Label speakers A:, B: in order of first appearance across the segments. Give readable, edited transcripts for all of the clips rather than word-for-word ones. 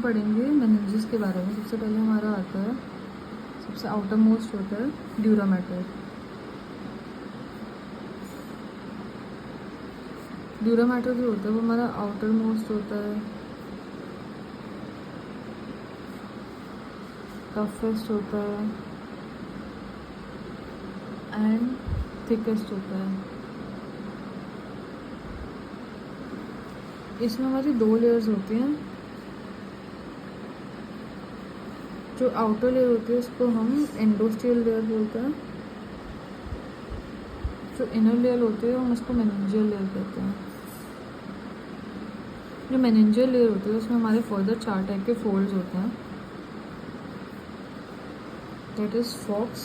A: पढ़ेंगे मेनिंजेस के बारे में। सबसे पहले हमारा आता है, सबसे आउटर मोस्ट होता है ड्यूरा मैटर। ड्यूरा मैटर जो होता है वो हमारा आउटर मोस्ट होता है, टफेस्ट होता है एंड थिकेस्ट होता है। इसमें हमारी 2 लेयर्स होती हैं। जो आउटर लेयर होती है उसको हम एंडोस्टियल लेयर बोलते हैं, जो इनर लेयर होती है हम उसको मेनिंजियल लेयर कहते हैं। जो मेनिंजियल लेयर होती है उसमें हमारे फर्दर 4 टाइप के फोल्ड्स होते हैं, that is falx,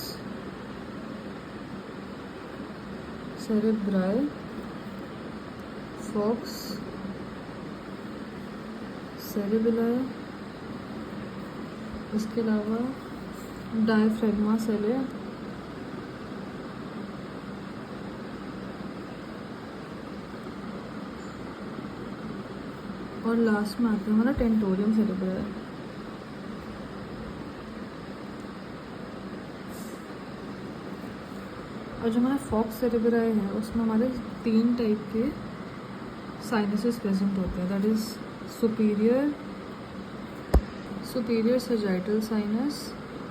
A: cerebri, falx, cerebelli, इसके अलावा डायफ्रैग्मा सेल है, और लास्ट में आता है हमारा टेंटोरियम सेरेब्रल। और जो हमारा फॉक्स सेरेब्राई है उसमें हमारे 3 टाइप के साइनसेस प्रेजेंट होते हैं, that is superior sagittal sinus,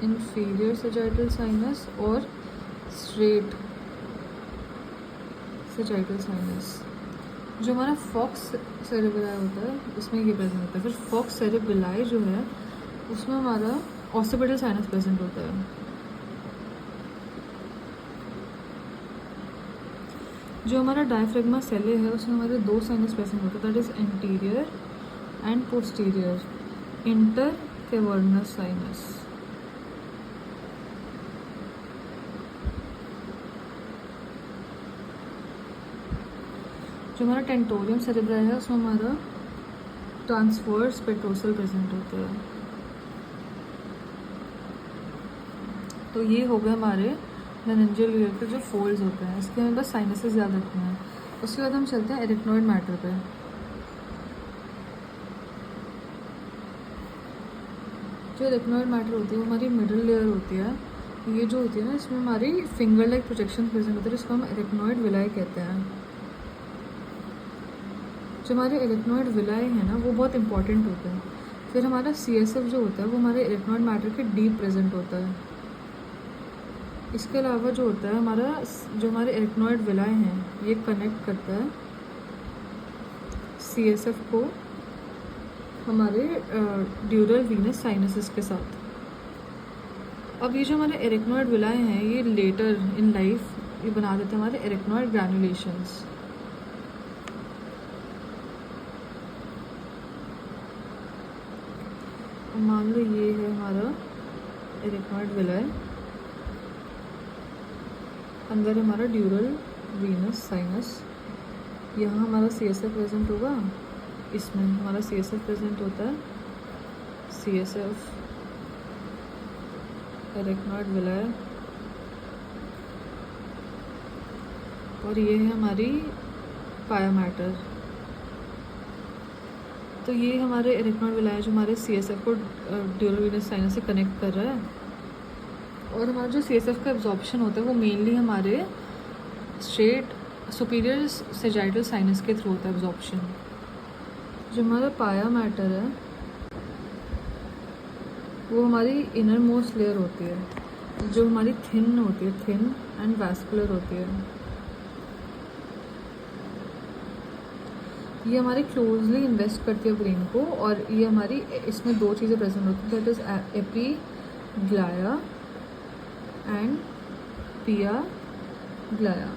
A: inferior sagittal sinus और स्ट्रेट सजाइटल साइनस। जो हमारा फॉक्स सेरेब्राई होता है उसमें ये प्रेजेंट होता है। फिर फॉक्स सेरेब्राई जो है उसमें हमारा ऑसिपिटल साइनस प्रेजेंट होता है। जो हमारा डायफ्रैग्मा सेले है उसमें हमारे 2 साइनस प्रेजेंट होते हैं, that is anterior and posterior inter cavernous sinus. जो हमारा टेंटोरियम सेरेब्राई है उसमें हमारा ट्रांसवर्स पेट्रोसल प्रेजेंट होता है। तो ये हो गए हमारे मेनिंजियल लेयर के जो फोल्ड्स होते हैं। इसके हमें बस साइनसेस याद रखने हैं। उसके बाद हम चलते हैं एरिथनॉइड मैटर पे। जो एरिथनॉइड मैटर होती है वो हमारी मिडिल लेयर होती है। ये जो होती है ना इसमें हमारी फिंगर लाइक प्रोजेक्शन प्रेजेंट होते हैं, जिसको हम एरिथनॉइड विलाई कहते हैं। जो हमारे एरिथनॉइड विलाई है ना वो बहुत इंपॉर्टेंट होते हैं। फिर हमारा CSF जो होता है वो हमारे एरिथनॉइड मैटर के डीप प्रेजेंट होता है। इसके अलावा जो होता है हमारा जो हमारे एरिथनॉइड विलाई हैं ये कनेक्ट करता है CSF को हमारे ड्यूरल वीनस साइनसेस के साथ। अब ये जो हमारे एरिथनॉइड विलाई हैं ये लेटर इन लाइफ ये बना देते हैं हमारे एरिथनॉइड ग्रैनुलेशंस। मान लो ये है हमारा एरिथनॉइड विलाई, अंदर हमारा ड्यूरल वीनस साइनस, यहाँ हमारा CSF प्रेजेंट होगा, इसमें हमारा CSF प्रेजेंट होता है, CSF एरिथनॉइड विलाई, और ये है हमारी पाया मैटर। तो ये हमारे एरिथनॉइड विलाई जो हमारे CSF को ड्यूरल वीनस साइनस से कनेक्ट कर रहा है। और हमारा जो CSF का एब्जॉर्प्शन होता है वो मेनली हमारे स्ट्रेट सुपीरियर सेजाइटल साइनस के थ्रू होता है एब्जॉर्प्शन। जो हमारा पाया मैटर है वो हमारी इनर मोस्ट लेयर होती है, जो हमारी थिन होती है, थिन एंड वैस्कुलर होती है। ये हमारी क्लोजली इन्वेस्ट करती है ब्रेन को, और ये हमारी इसमें 2 चीज़ें प्रेजेंट होती हैं, दैट इज एपीग्लाया एंड पिया ग्लाया।